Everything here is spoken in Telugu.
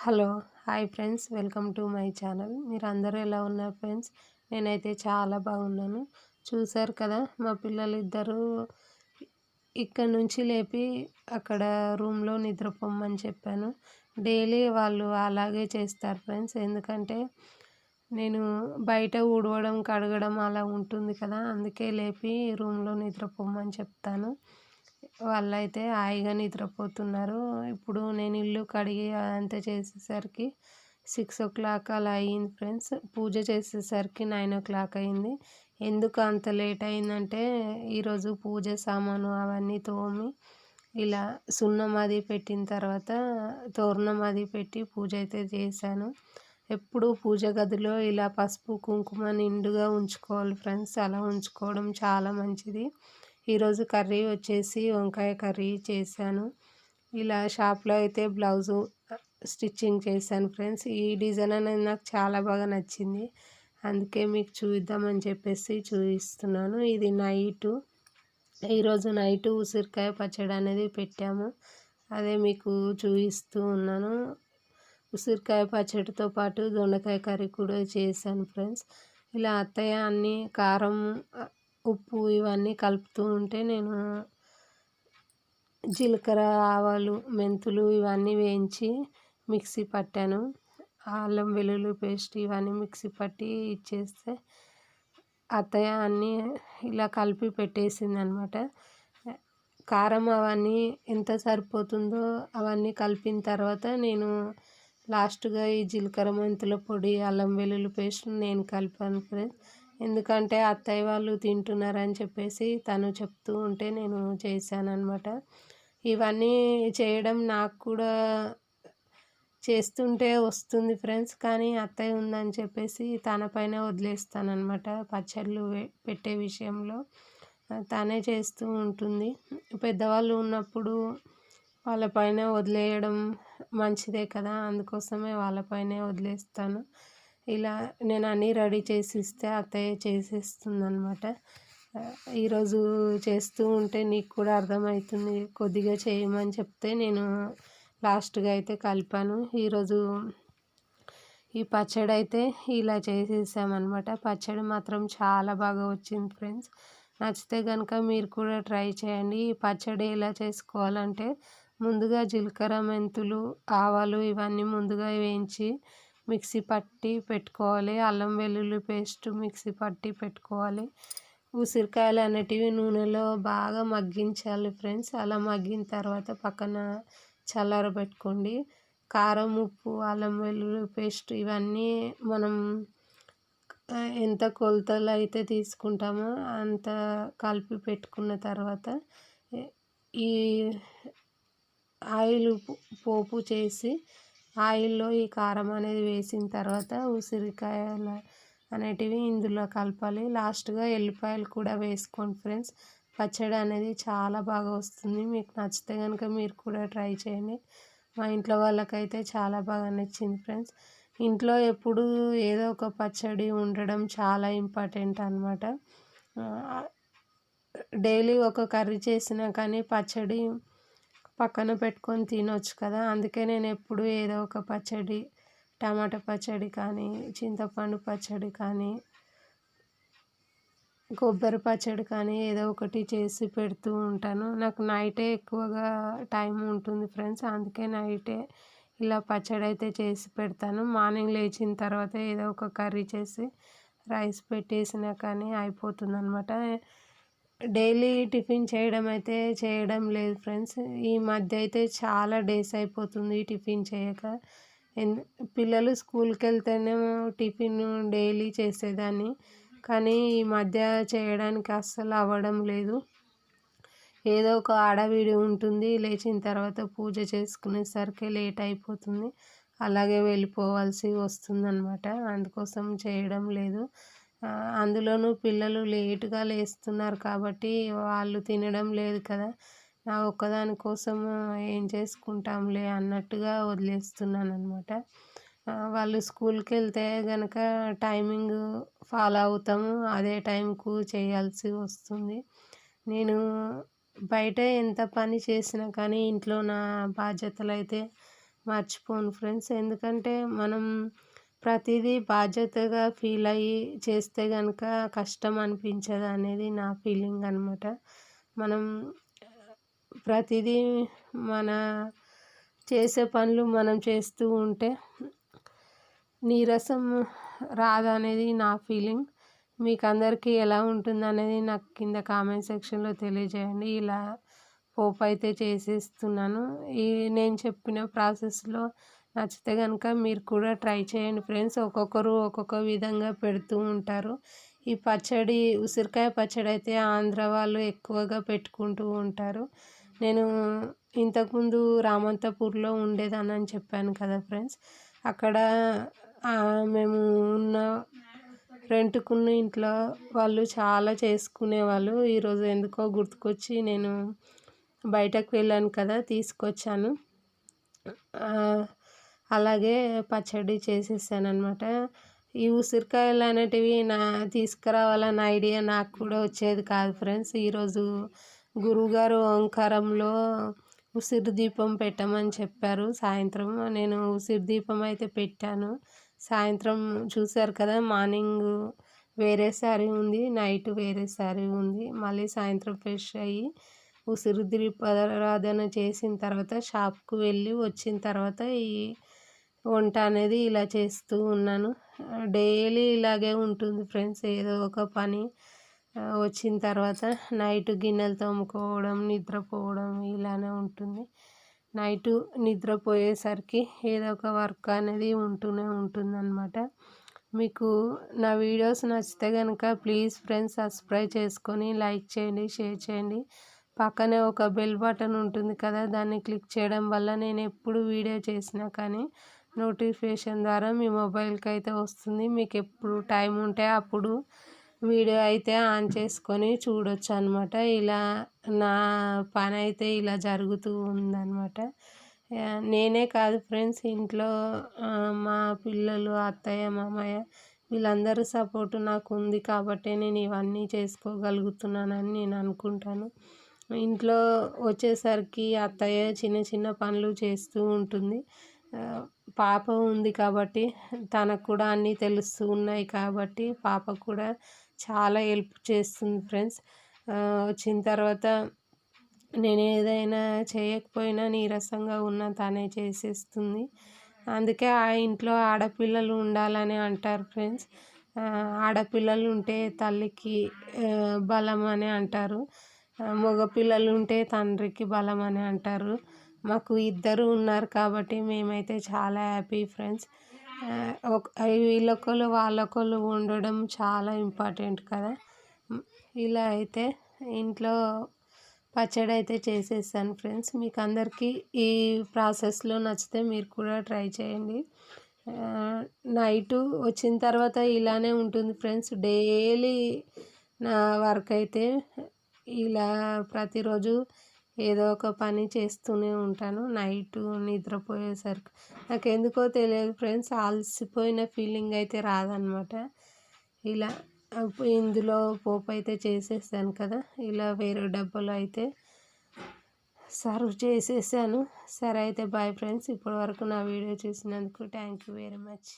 Hello hi friends, welcome to my channel. మీరు అందరూ ఎలా ఉన్నారు ఫ్రెండ్స్? నేనైతే చాలా బాగున్నాను. చూశారు కదా, మా పిల్లలు ఇద్దరు ఇక్కడ నుంచి లేపి అక్కడ రూమ్లో నిద్రపోమ్మని చెప్పాను. డైలీ వాళ్ళు అలాగే చేస్తారు ఫ్రెండ్స్. ఎందుకంటే నేను బయట ఊడవడం కడగడం అలా ఉంటుంది కదా, అందుకే లేపి రూమ్లో నిద్రపోమ్మని చెప్తాను. వాళ్ళైతే హాయిగా నిద్రపోతున్నారు. ఇప్పుడు నేను ఇల్లు కడిగి అదంతా చేసేసరికి 6 o'clock అలా అయ్యింది ఫ్రెండ్స్. పూజ చేసేసరికి 9 o'clock అయింది. ఎందుకు అంత లేట్ అయిందంటే, ఈరోజు పూజ సామాను అవన్నీ తోమి ఇలా సున్నం అది పెట్టిన తర్వాత తోరణం అది పెట్టి పూజ అయితే చేశాను. ఎప్పుడు పూజ గదిలో ఇలా పసుపు కుంకుమ నిండుగా ఉంచుకోవాలి ఫ్రెండ్స్. అలా ఉంచుకోవడం చాలా మంచిది. ఈరోజు కర్రీ వచ్చేసి వంకాయ కర్రీ చేశాను. ఇలా షాప్లో అయితే బ్లౌజు స్టిచ్చింగ్ చేశాను ఫ్రెండ్స్. ఈ డిజైన్ అనేది నాకు చాలా బాగా నచ్చింది, అందుకే మీకు చూద్దామని చెప్పేసి చూపిస్తున్నాను. ఇది ఈరోజు నైటు ఉసిరికాయ పచ్చడి అనేది పెట్టాము, అదే మీకు చూపిస్తూ ఉన్నాను. ఉసిరికాయ పచ్చడితో పాటు దొండకాయ కర్రీ కూడా చేశాను ఫ్రెండ్స్. ఇలా అత్తయ్య అన్నీ కారం ఉప్పు ఇవన్నీ కలుపుతూ ఉంటే నేను జీలకర్ర ఆవాలు మెంతులు ఇవన్నీ వేయించి మిక్సీ పట్టాను. అల్లం వెల్లుల్లి పేస్ట్ ఇవన్నీ మిక్సీ పట్టి ఇచ్చేస్తే అత్తయ్య అన్నీ ఇలా కలిపి పెట్టేసింది అనమాట. కారం అవన్నీ ఎంత సరిపోతుందో అవన్నీ కలిపిన తర్వాత నేను లాస్ట్గా ఈ జీలకర్ర మెంతుల పొడి అల్లం వెల్లుల్లి పేస్ట్ నేను కలిపాను ఫ్రెండ్స్. ఎందుకంటే అత్తయ్య వాళ్ళు తింటున్నారని చెప్పేసి తను చెప్తూ ఉంటే నేను చేశాను అనమాట. ఇవన్నీ చేయడం నాకు కూడా చేస్తుంటే వస్తుంది ఫ్రెండ్స్, కానీ అత్తయ్య ఉందని చెప్పేసి తన పైన వదిలేస్తానమాట. పచ్చళ్ళు పెట్టే విషయంలో తనే చేస్తూ ఉంటుంది. పెద్దవాళ్ళు ఉన్నప్పుడు వాళ్ళపైన వదిలేయడం మంచిదే కదా, అందుకోసమే వాళ్ళపైనే వదిలేస్తాను. ఇలా నేను అన్నీ రెడీ చేసి ఇస్తే అత్తయ్య చేసేస్తుంది అనమాట. ఈరోజు చేస్తూ ఉంటే నీకు కూడా అర్థమవుతుంది, కొద్దిగా చేయమని చెప్తే నేను లాస్ట్గా అయితే కలిపాను. ఈరోజు ఈ పచ్చడి అయితే ఇలా చేసేసామన్నమాట. పచ్చడి మాత్రం చాలా బాగా వచ్చింది ఫ్రెండ్స్. నచ్చితే కనుక మీరు కూడా ట్రై చేయండి. ఈ పచ్చడి ఎలా చేసుకోవాలంటే, ముందుగా జీలకర్ర మెంతులు ఆవాలు ఇవన్నీ ముందుగా వేయించి మిక్సీ పట్టి పెట్టుకోవాలి. అల్లం వెల్లుల్లి పేస్ట్ మిక్సీ పట్టి పెట్టుకోవాలి. ఉసిరికాయలు అనేటివి నూనెలో బాగా మగ్గించాలి ఫ్రెండ్స్. అలా మగ్గిన తర్వాత పక్కన చల్లారబెట్టుకోండి. కారం ఉప్పు అల్లం వెల్లుల్లి పేస్ట్ ఇవన్నీ మనం ఎంత కొలతలు అయితే తీసుకుంటామో అంత కలిపి పెట్టుకున్న తర్వాత ఈ ఆయిల్ పోపు చేసి ఆయిల్లో ఈ కారం అనేది వేసిన తర్వాత ఉసిరికాయలు అనేటివి ఇందులో కలపాలి. లాస్ట్గా ఎల్లిపాయలు కూడా వేసుకోండి ఫ్రెండ్స్. పచ్చడి అనేది చాలా బాగా వస్తుంది. మీకు నచ్చితే కనుక మీరు కూడా ట్రై చేయండి. మా ఇంట్లో వాళ్ళకైతే చాలా బాగా నచ్చింది ఫ్రెండ్స్. ఇంట్లో ఎప్పుడు ఏదో ఒక పచ్చడి ఉండడం చాలా ఇంపార్టెంట్ అనమాట. డైలీ ఒక కర్రీ చేసినా కానీ పచ్చడి పక్కన పెట్టుకొని తినొచ్చు కదా, అందుకే నేను ఎప్పుడు ఏదో ఒక పచ్చడి, టమాటా పచ్చడి కానీ చింతపండు పచ్చడి కానీ కొబ్బరి పచ్చడి కానీ ఏదో ఒకటి చేసి పెడుతూ ఉంటాను. నాకు నైటే ఎక్కువగా టైం ఉంటుంది ఫ్రెండ్స్, అందుకే నైటే ఇలా పచ్చడి అయితే చేసి పెడతాను. మార్నింగ్ లేచిన తర్వాత ఏదో ఒక కర్రీ చేసి రైస్ పెట్టేసినా కానీ అయిపోతుంది అనమాట. డైలీ టిఫిన్ చేయడం అయితే చేయడం లేదు ఫ్రెండ్స్. ఈ మధ్య అయితే చాలా డేస్ అయిపోతుంది టిఫిన్ చేయక. పిల్లలు స్కూల్కి వెళ్తేనేమో టిఫిన్ డైలీ చేసేదాన్ని, కానీ ఈ మధ్య చేయడానికి అస్సలు అవ్వడం లేదు. ఏదో ఒక హడావిడి ఉంటుంది, లేచిన తర్వాత పూజ చేసుకునేసరికి లేట్ అయిపోతుంది, అలాగే వెళ్ళిపోవాల్సి వస్తుందన్నమాట. అందుకోసం చేయడం లేదు. అందులోనూ పిల్లలు లేటుగా లేస్తున్నారు కాబట్టి వాళ్ళు తినడం లేదు కదా, నా ఒక్కదాని కోసం ఏం చేసుకుంటాంలే అన్నట్టుగా వదిలేస్తున్నాను అనమాట. వాళ్ళు స్కూల్కి వెళ్తే కనుక టైమింగ్ ఫాలో అవుతాము, అదే టైంకు చేయాల్సి వస్తుంది. నేను బయట ఎంత పని చేసినా కానీ ఇంట్లో నా బాధ్యతలు అయితే మర్చిపోను ఫ్రెండ్స్. ఎందుకంటే మనం ప్రతిదీ బాధ్యతగా ఫీల్ అయ్యి చేస్తే గనుక కష్టం అనిపించదు అనేది నా ఫీలింగ్ అనమాట. మనం ప్రతిదీ మన చేసే పనులు మనం చేస్తూ ఉంటే నీరసం రాదనేది నా ఫీలింగ్. మీకు అందరికీ ఎలా ఉంటుందనేది నాకు కింద కామెంట్ సెక్షన్లో తెలియజేయండి. ఇలా పోపు అయితే చేసేస్తున్నాను. నేను చెప్పిన ప్రాసెస్లో నచ్చితే కనుక మీరు కూడా ట్రై చేయండి ఫ్రెండ్స్. ఒక్కొక్కరు ఒక్కొక్క విధంగా పెడుతూ ఉంటారు. ఈ పచ్చడి ఉసిరికాయ పచ్చడి అయితే ఆంధ్ర వాళ్ళు ఎక్కువగా పెట్టుకుంటూ ఉంటారు. నేను ఇంతకుముందు రామంతపూర్లో ఉండేదానని చెప్పాను కదా ఫ్రెండ్స్. అక్కడ మేము ఉన్న రెంట్కున్న ఇంట్లో వాళ్ళు చాలా చేసుకునేవాళ్ళు. ఈరోజు ఎందుకో గుర్తుకొచ్చి నేను బయటకు వెళ్ళాను కదా, తీసుకొచ్చాను. అలాగే పచ్చడి చేసేసాను అనమాట. ఈ ఉసిరికాయలు అనేటివి తీసుకురావాలన్న ఐడియా నాకు కూడా వచ్చేది కాదు ఫ్రెండ్స్. ఈరోజు గురువుగారు ఓంకారంలో ఉసిరి దీపం పెట్టమని చెప్పారు సాయంత్రం. నేను ఉసిరి దీపం అయితే పెట్టాను. సాయంత్రం చూశారు కదా, మార్నింగ్ వేరే శారీ ఉంది, నైట్ వేరే శారీ ఉంది. మళ్ళీ సాయంత్రం ఫ్రెష్ అయ్యి ఉసిరి దీపారాధన చేసిన తర్వాత షాప్కు వెళ్ళి వచ్చిన తర్వాత ఈ వంట అనేది ఇలా చేస్తూ ఉన్నాను. డైలీ ఇలాగే ఉంటుంది ఫ్రెండ్స్. ఏదో ఒక పని వచ్చిన తర్వాత నైట్ గిన్నెలు తోముకోవడం, నిద్రపోవడం ఇలానే ఉంటుంది. నైటు నిద్రపోయేసరికి ఏదో ఒక వర్క్ అనేది ఉంటూనే ఉంటుందన్నమాట. మీకు నా వీడియోస్ నచ్చితే కనుక ప్లీజ్ ఫ్రెండ్స్ సబ్స్క్రైబ్ చేసుకొని లైక్ చేయండి, షేర్ చేయండి. పక్కనే ఒక బెల్ బటన్ ఉంటుంది కదా, దాన్ని క్లిక్ చేయడం వల్ల నేను ఎప్పుడు వీడియో చేసినా కానీ నోటిఫికేషన్ ద్వారా మీ మొబైల్కి అయితే వస్తుంది. మీకు ఎప్పుడు టైం ఉంటే అప్పుడు వీడియో అయితే ఆన్ చేసుకొని చూడొచ్చు అనమాట. ఇలా నా పని అయితే ఇలా జరుగుతూ ఉందన్నమాట. నేనే కాదు ఫ్రెండ్స్, ఇంట్లో మా పిల్లలు, అత్తయ్య, మామయ్య వీళ్ళందరూ సపోర్టు నాకు ఉంది కాబట్టి నేను ఇవన్నీ చేసుకోగలుగుతున్నానని నేను అనుకుంటాను. ఇంట్లో వచ్చేసరికి అత్తయ్య చిన్న చిన్న పనులు చేస్తూ ఉంటుంది. పాప ఉంది కాబట్టి తనకు కూడా అన్నీ తెలుస్తూ ఉన్నాయి కాబట్టి పాప కూడా చాలా హెల్ప్ చేస్తుంది ఫ్రెండ్స్. వచ్చిన తర్వాత నేను ఏదైనా చేయకపోయినా నీరసంగా ఉన్న తనే చేసేస్తుంది. అందుకే ఆ ఇంట్లో ఆడపిల్లలు ఉండాలని అంటారు ఫ్రెండ్స్. ఆడపిల్లలు ఉంటే తల్లికి బలం అని అంటారు, మగపిల్లలు ఉంటే తండ్రికి బలం అని అంటారు. మాకు ఇద్దరు ఉన్నారు కాబట్టి మేమైతే చాలా హ్యాపీ ఫ్రెండ్స్. వీళ్ళొకళ్ళు వాళ్ళొకళ్ళు ఉండడం చాలా ఇంపార్టెంట్ కదా. ఇలా అయితే ఇంట్లో పచ్చడి అయితే చేసేసాను ఫ్రెండ్స్. మీకు అందరికీ ఈ ప్రాసెస్లో నచ్చితే మీరు కూడా ట్రై చేయండి. నైటు వచ్చిన తర్వాత ఇలానే ఉంటుంది ఫ్రెండ్స్. డైలీ నా వర్క్ అయితే ఇలా ప్రతిరోజు ఏదో ఒక పని చేస్తూనే ఉంటాను. నైటు నిద్రపోయేసరికి నాకు ఎందుకో తెలియదు ఫ్రెండ్స్, అలసిపోయిన ఫీలింగ్ అయితే రాదనమాట. ఇలా ఇందులో పోపు అయితే చేసేసాను కదా, ఇలా వేరే డబ్బాలో అయితే సర్వ్ చేసేసాను. సరే అయితే బాయ్ ఫ్రెండ్స్. ఇప్పటివరకు నా వీడియో చూసినందుకు థ్యాంక్ యూ వెరీ మచ్.